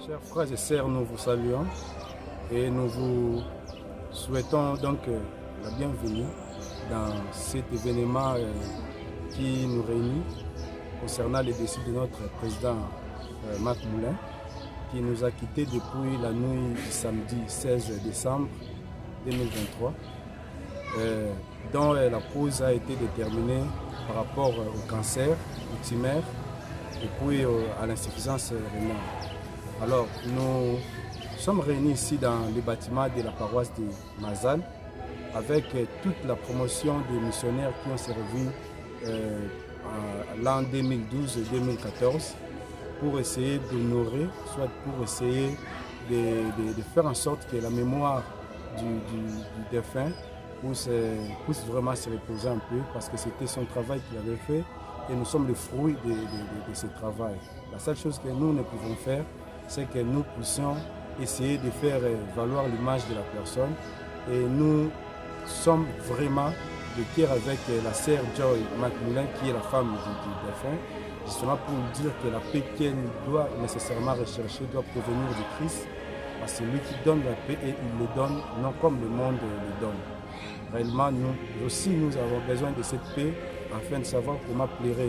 Chers frères et sœurs, nous vous saluons et nous vous souhaitons donc la bienvenue dans cet événement qui nous réunit concernant le décès de notre président Mac Moulin, qui nous a quittés depuis la nuit du samedi 16 décembre 2023, dont la cause a été déterminée par rapport au cancer du thymaire et puis à l'insuffisance rénale. Alors, nous sommes réunis ici dans le bâtiment de la paroisse de Mazal avec toute la promotion des missionnaires qui ont servi l'an 2012-2014 pour essayer d'honorer, soit pour essayer de faire en sorte que la mémoire du défunt puisse vraiment se reposer un peu, parce que c'était son travail qu'il avait fait et nous sommes le fruit de ce travail. La seule chose que nous ne pouvons faire, c'est que nous puissions essayer de faire valoir l'image de la personne, et nous sommes vraiment de cœur avec la sœur Joy Mac Moulin, qui est la femme du défunt, justement pour dire que la paix qu'elle doit nécessairement rechercher doit provenir du Christ, parce que c'est lui qui donne la paix et il le donne non comme le monde le donne. Réellement, nous aussi, nous avons besoin de cette paix afin de savoir comment plairait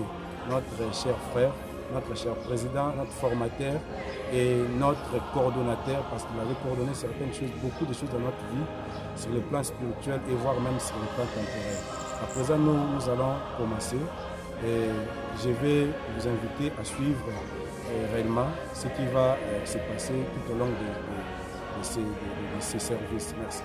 notre cher frère, notre cher président, notre formateur et notre coordonnateur, parce qu'il avait coordonné certaines choses, beaucoup de choses dans notre vie, sur le plan spirituel et voire même sur le plan temporel. À présent, nous allons commencer et je vais vous inviter à suivre réellement ce qui va se passer tout au long de ces services. Merci.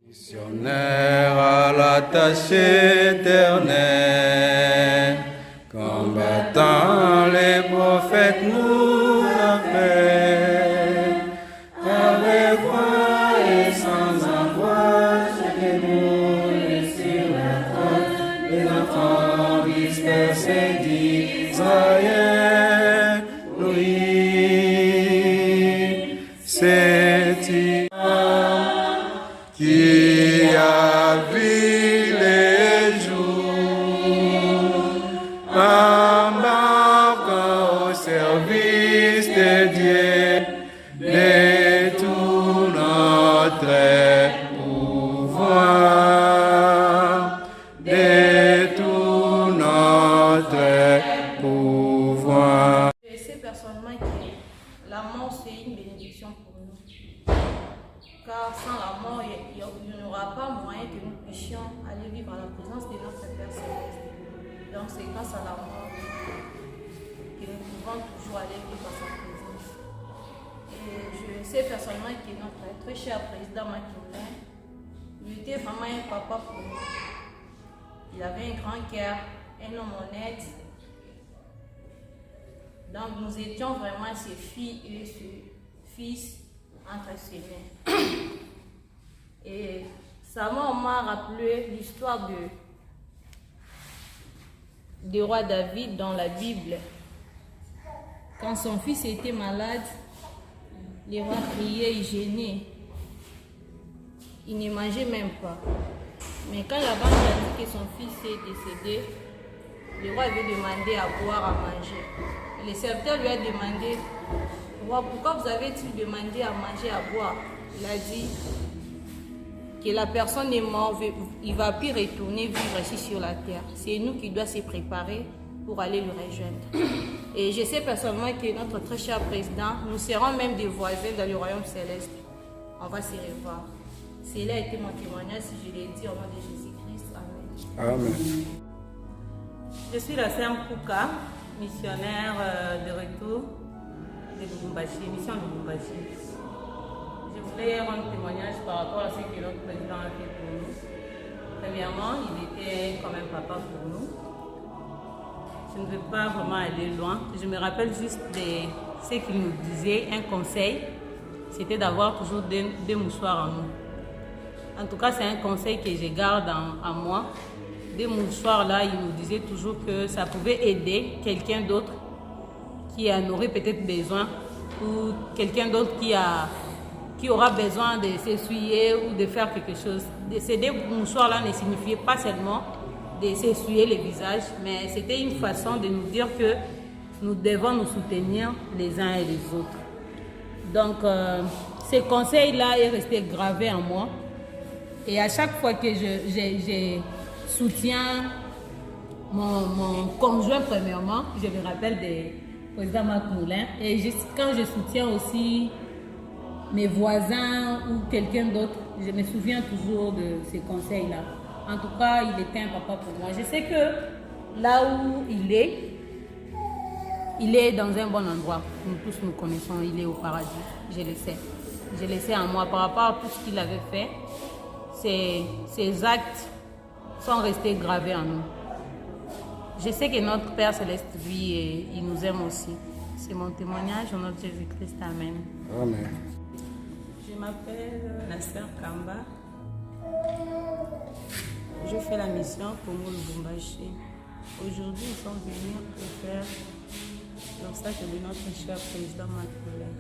Missionnaire à la tâche éternelle, combattant les prophètes nous appellent, avec foi et sans angoisse, nous sur la croix, les enfants dispersés d'Israël. Oui, c'est qui a vu les jours, embarquant au service de Dieu, de tout notre pouvoir, de tout notre pouvoir. Je sais personnellement que la mort, c'est une bénédiction pour nous. Car sans la mort, il n'y aura pas moyen que nous puissions aller vivre à la présence de notre Père Céleste. Donc c'est grâce à la mort que nous pouvons toujours aller vivre à sa présence. Et je sais personnellement que notre très cher président Mac Moulin, il était vraiment un papa pour nous. Il avait un grand cœur, un homme honnête. Donc nous étions vraiment ses filles et ses fils entre ses mains. Et sa mort m'a rappelé l'histoire de roi David dans la Bible. Quand son fils était malade, le roi priait, il gênait. Il ne mangeait même pas. Mais quand la banque a dit que son fils est décédé, le roi avait demandé à boire, à manger. Et le serviteur lui a demandé, roi, pourquoi vous avez-il demandé à manger, à boire? Il a dit que la personne est morte, il ne va plus retourner vivre ici sur la terre. C'est nous qui devons se préparer pour aller le rejoindre. Et je sais personnellement que notre très cher président, nous serons même des voisins dans le royaume céleste. On va se revoir. Cela a été mon témoignage, si je l'ai dit au nom de Jésus-Christ. Amen. Amen. Je suis la sœur Kouka, missionnaire de retour de Lubumbashi, mission de Lubumbashi. Je voulais rendre témoignage par rapport à ce que notre président a fait pour nous. Premièrement, il était comme un papa pour nous. Je ne veux pas vraiment aller loin. Je me rappelle juste de ce qu'il nous disait, un conseil, c'était d'avoir toujours des mouchoirs en nous. En tout cas, c'est un conseil que je garde en moi. Des mouchoirs là, il nous disait toujours que ça pouvait aider quelqu'un d'autre qui en aurait peut-être besoin ou quelqu'un d'autre qui aura besoin de s'essuyer ou de faire quelque chose. Ces deux mouchoirs là ne signifiaient pas seulement de s'essuyer le visage, mais c'était une façon de nous dire que nous devons nous soutenir les uns et les autres. Donc, ce conseil-là est resté gravé en moi. Et à chaque fois que je soutiens mon conjoint, premièrement, je me rappelle du président Mac Moulin. Et quand je soutiens aussi mes voisins ou quelqu'un d'autre, je me souviens toujours de ces conseils-là. En tout cas, il était un papa pour moi. Je sais que là où il est dans un bon endroit. Nous tous nous connaissons, il est au paradis. Je le sais. Je le sais en moi par rapport à tout ce qu'il avait fait. Ses actes sont restés gravés en nous. Je sais que notre Père Céleste, lui, il nous aime aussi. C'est mon témoignage au nom de Jésus-Christ. Amen. Amen. Je m'appelle la sœur Kamba. Je fais la mission pour Lubumbashi. Aujourd'hui, nous sommes venus pour faire l'obstacle de notre cher président Mac Moulin.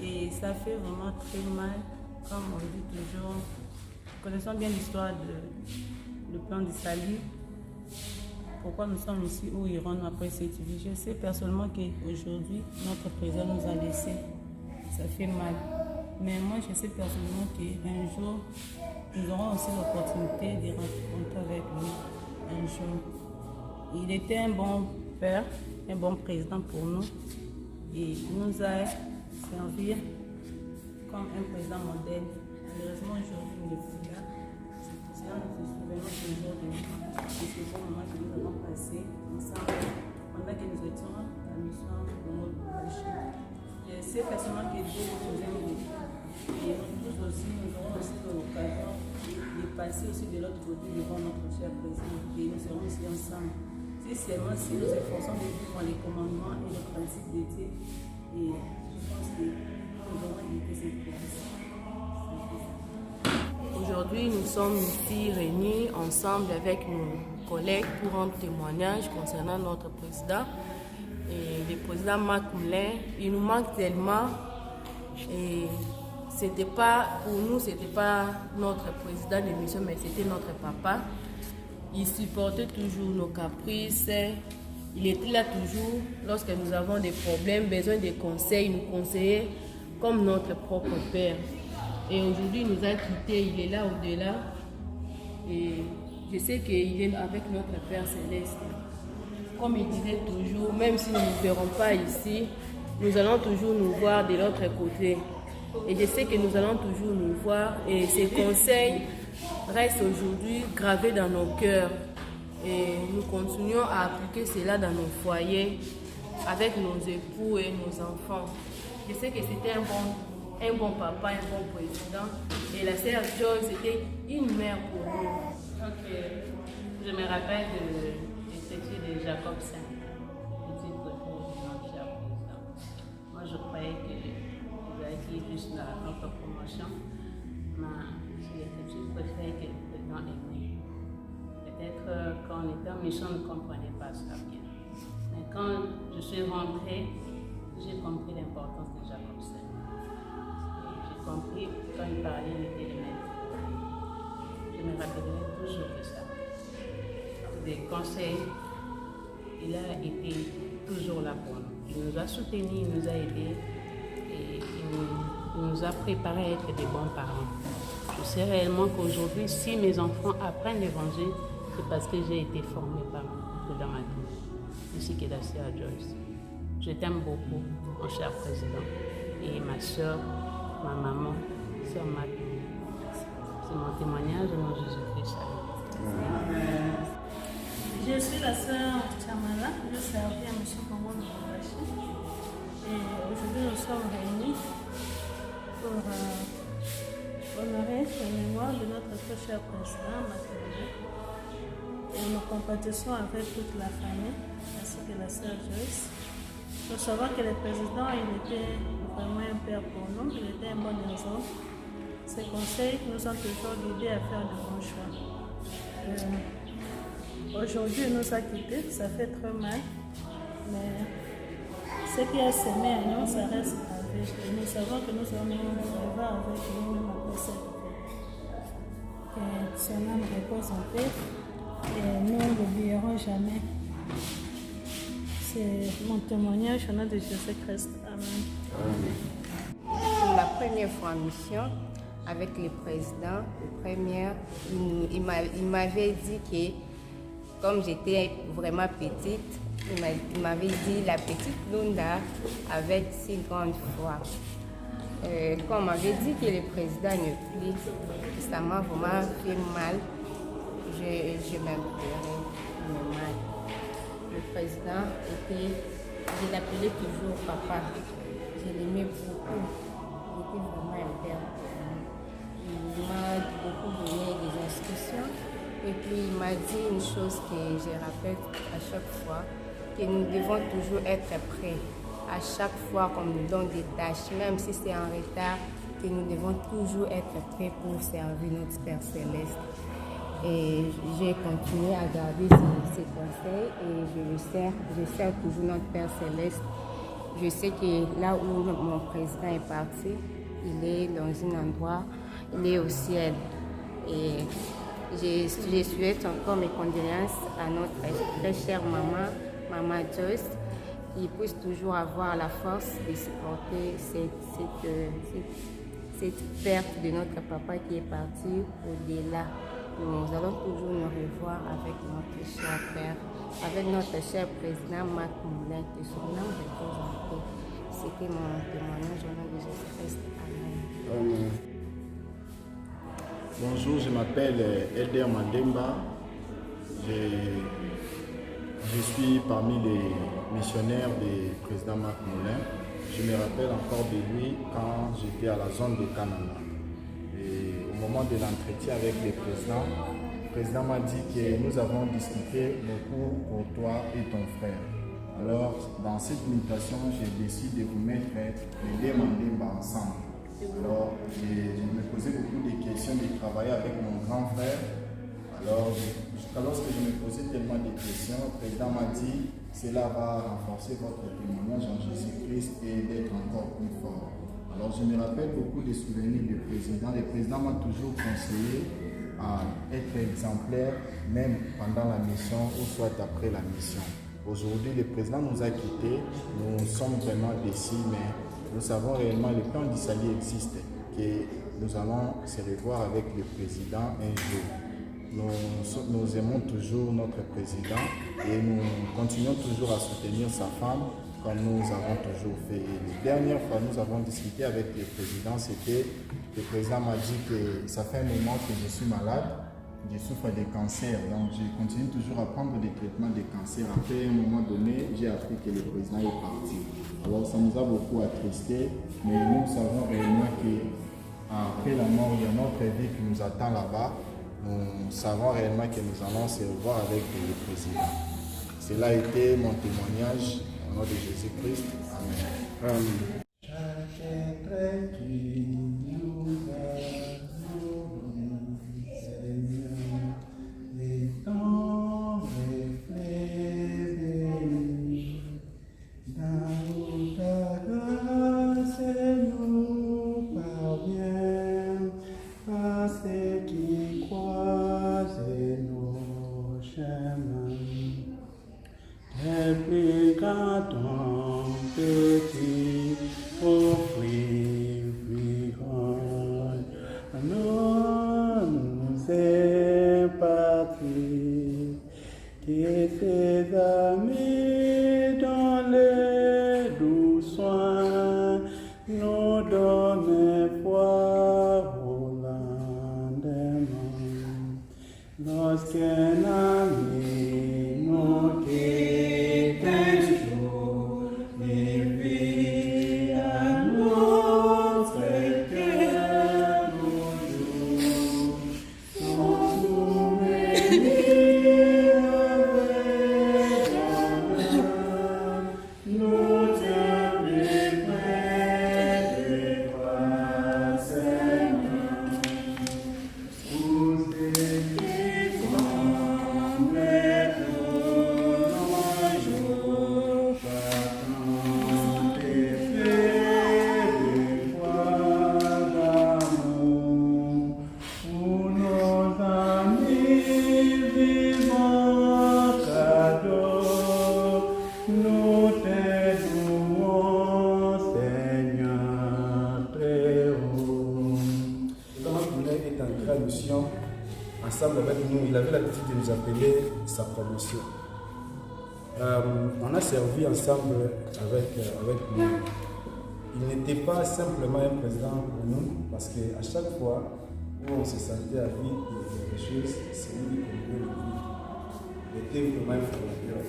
Et ça fait vraiment très mal, comme on dit toujours. Nous connaissons bien l'histoire du plan du salut. Pourquoi nous sommes ici où ils rentrent après cette vie. Je sais personnellement qu'aujourd'hui, notre président nous a laissés. Ça fait mal. Mais moi, je sais personnellement qu'un jour, nous aurons aussi l'opportunité de rencontrer avec lui un jour. Il était un bon père, un bon président pour nous. Et il nous a servi comme un président modèle. Malheureusement, aujourd'hui, il n'est plus là. C'est pour cela que nous nous souvenons toujours de ce bon moment que nous avons passé ensemble pendant que nous étions à la mission de notre péché. Je sais personnellement que Dieu nous aime beaucoup. Et nous tous aussi, nous aurons aussi l'occasion de passer aussi de l'autre côté devant notre cher président. Et nous serons aussi ensemble. Si seulement si nous efforçons de vivre les commandements et les principes de Dieu, et je pense que nous aurons évité cette place. Aujourd'hui, nous sommes ici réunis ensemble avec nos collègues pour rendre témoignage concernant notre président. Et le président Mac Moulin, il nous manque tellement. Et c'était pas, pour nous, c'était pas notre président de mission, mais c'était notre papa. Il supportait toujours nos caprices. Il était là toujours lorsque nous avons des problèmes, besoin de conseils, il nous conseillait comme notre propre père. Et aujourd'hui, il nous a quittés, il est là au-delà. Et je sais qu'il est avec notre Père Céleste. Comme il disait toujours, même si nous ne nous verrons pas ici, nous allons toujours nous voir de l'autre côté. Et je sais que nous allons toujours nous voir. Et ces conseils restent aujourd'hui gravés dans nos cœurs. Et nous continuons à appliquer cela dans nos foyers, avec nos époux et nos enfants. Je sais que c'était un bon papa, un bon président. Et la sœur Joy, c'était une mère pour nous. Ok. Je me rappelle du statut de Jacob V, le titre de notre cher président. Moi, je croyais qu'il a été juste notre promotion, mais j'ai juste préféré que le président ait. Peut-être quand on était en mission, on ne comprenait pas ça bien. Mais quand je suis rentrée, j'ai compris l'importance de Jacques Roussel. J'ai compris quand il parlait de télémètre. Je me rappellerai toujours de ça. Des conseils, il a été toujours là pour nous. Il nous a soutenus, il nous a aidés et il nous a préparés à être des bons parents. Je sais réellement qu'aujourd'hui, si mes enfants apprennent l'évangile, c'est parce que j'ai été formée par le président Matou, ainsi que la sœur Joyce. Je t'aime beaucoup, mon cher président, et ma soeur, ma maman, sœur Matou. C'est mon témoignage au nom de Jésus-Christ. Je suis la sœur Chamala, je servis à M. Congo Lubumbashi. Et aujourd'hui, nous sommes réunis pour honorer la mémoire de notre très cher président, Matou. Et nous compatissons avec toute la famille, ainsi que la sœur Joyce. Nous savons que le président, il était vraiment un père pour nous, il était un bon exemple. Ses conseils nous ont toujours guidés à faire de bons choix. Aujourd'hui, il nous a quittés, ça fait très mal, mais ce qui a semé à nous, ça reste gravé. Et nous savons que nous allons revoir avec nous-mêmes après cette fête. Que son âme repose en paix et nous ne l'oublierons jamais. C'est mon témoignage au nom de Jésus-Christ. Amen. C'est ma première fois en mission avec le président. Il m'avait dit que comme j'étais vraiment petite, il m'avait dit la petite Lunda avec si grande foi. Quand on m'avait dit que le président ne plus, ça m'a vraiment fait mal. Je m'implorais mal. Le président je l'appelais toujours papa. Je l'aimais beaucoup. Il était vraiment un père. Il m'a beaucoup donné des instructions. Et puis il m'a dit une chose que je rappelle à chaque fois, que nous devons toujours être prêts. À chaque fois qu'on nous donne des tâches, même si c'est en retard, que nous devons toujours être prêts pour servir notre Père Céleste. Et j'ai continué à garder ces conseils et je sers toujours notre Père Céleste. Je sais que là où mon président est parti, il est dans un endroit, il est au ciel. Et je souhaite encore mes condoléances à notre très chère maman Joyce, qui puisse toujours avoir la force de supporter cette perte de notre papa qui est parti au-delà. Nous allons toujours nous revoir avec notre cher père, avec notre cher président Marc Moulin, que son nom repose en paix. C'était mon témoignage au nom de Jésus-Christ. Amen. Amen. Bonjour, je m'appelle Elder Mandemba. Je suis parmi les missionnaires du président Marc Moulin. Je me rappelle encore de lui quand j'étais à la zone de Canada. Et au moment de l'entretien avec le président m'a dit que nous avons discuté beaucoup pour toi et ton frère. Alors, dans cette invitation, j'ai décidé de vous mettre les deux Mandemba ensemble. Alors, je me posais beaucoup de questions de travailler avec mon grand frère. Alors, lorsque je me posais tellement de questions, le président m'a dit cela va renforcer votre témoignage en Jésus-Christ et d'être encore plus fort. Alors, je me rappelle beaucoup des souvenirs du président. Le président m'a toujours conseillé à être exemplaire, même pendant la mission ou soit après la mission. Aujourd'hui, le président nous a quittés. Nous sommes vraiment déçus, mais nous savons réellement que le plan du salut existe, que nous allons se revoir avec le président un jour. Nous aimons toujours notre président et nous continuons toujours à soutenir sa femme comme nous avons toujours fait. Et la dernière fois nous avons discuté avec le président, le président m'a dit que ça fait un moment que je suis malade, je souffre de cancer, donc je continue toujours à prendre des traitements de cancer. Après un moment donné, j'ai appris que le président est parti. Alors ça nous a beaucoup attristés, mais nous savons réellement qu'après la mort, il y a notre vie qui nous attend là-bas. Nous savons réellement que nous allons se revoir avec le président. Cela a été mon témoignage au nom de Jésus-Christ. Amen. Amen. chemin. Répliqua ton petit fruit brillant. Nous est parti, et ses amis dans les doux soins nous donnaient foi au lendemain. Lorsqu'un ami nous quitte un jour, il vit à notre cœur toujours son souvenir avec amour. Nous te près de toi, Seigneur. Vous étiez comme tous nos jours, partant des faits de foi d'amour. Pour nos amis vivants cadeaux, nous te louons, Seigneur très haut. Le Mac est entré en mission ensemble avec nous. Il avait l'habitude de nous appeler sa promotion. On a servi ensemble avec lui. Il n'était pas simplement un président pour nous, parce qu'à chaque fois où on se sentait à vide de quelque chose, c'est lui qui pouvait le vivre. Il était vraiment un formateur.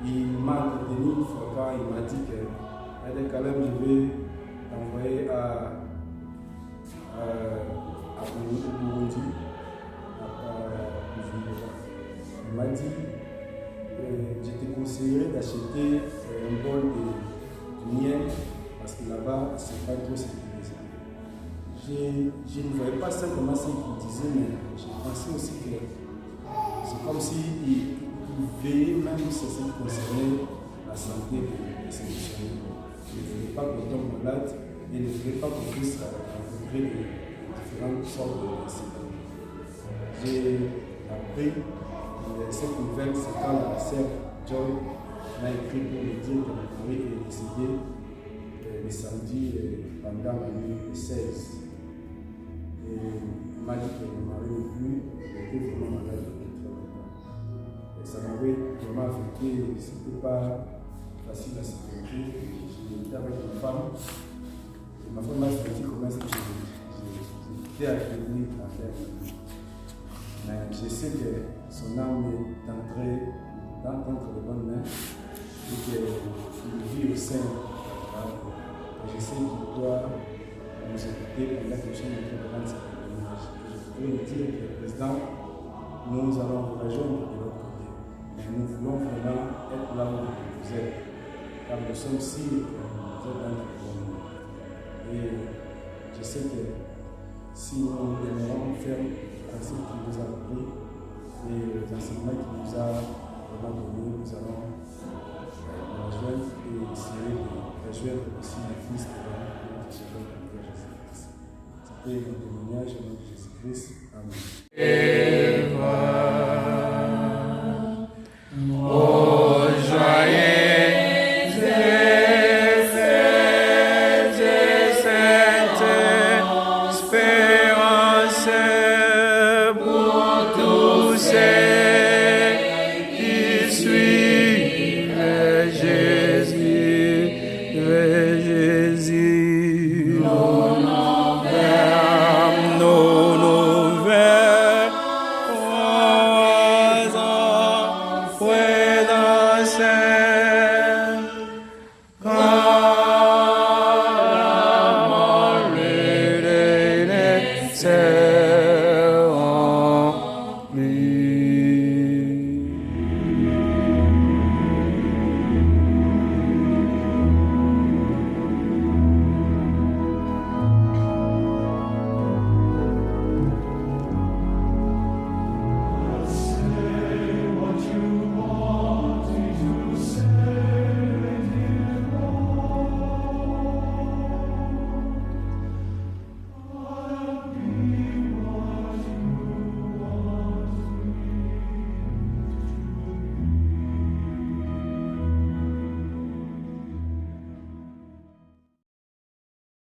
Il m'a entretenu une fois quand il m'a dit que Caleb, je vais t'envoyer à Burundi. Il m'a dit je te conseillerais d'acheter un bol de miel parce que là-bas, c'est pas trop sécurisé. Je ne voyais pas simplement ce qu'il disait, mais je pensais aussi que c'est comme s'il veillait même sur ce qui concernait la santé de ces missionnaires. Il ne voulait pas qu'on tombe malade et il ne voulait pas qu'on puisse rencontrer de différentes sortes d'incidents. J'ai appris cette nouvelle, c'est quand la sœur Joy m'a écrit pour me dire que mon mari est décédé le samedi pendant la nuit 16. Et il m'a dit que mon mari n'est plus, il était vraiment malade depuis très longtemps. Et ça m'avait vraiment affecté, ce n'était pas facile à supporter. J'étais avec une femme, et ma femme m'a expliqué comment est-ce que j'étais accueilli à faire. Mais je sais que son âme est entrée entre les bonnes mains et qu'il vit au sein. Et je sais qu'il doit nous écouter pendant que nous sommes en train de rendre cette témoignage. Je voudrais vous dire que le président, nous allons vous rejoindre de l'autre côté. Mais nous voulons vraiment être là où vous êtes. Car nous sommes si vous êtes dans notre monde. Et je sais que si nous demeurons fermes à ce qu'il nous a appris et les enseignements qu'il nous a vraiment donnés, nous allons nous rejoindre et essayer de rejoindre aussi le Christ de notre Seigneur Jésus-Christ. C'était mon témoignage au nom de Jésus-Christ. Amen.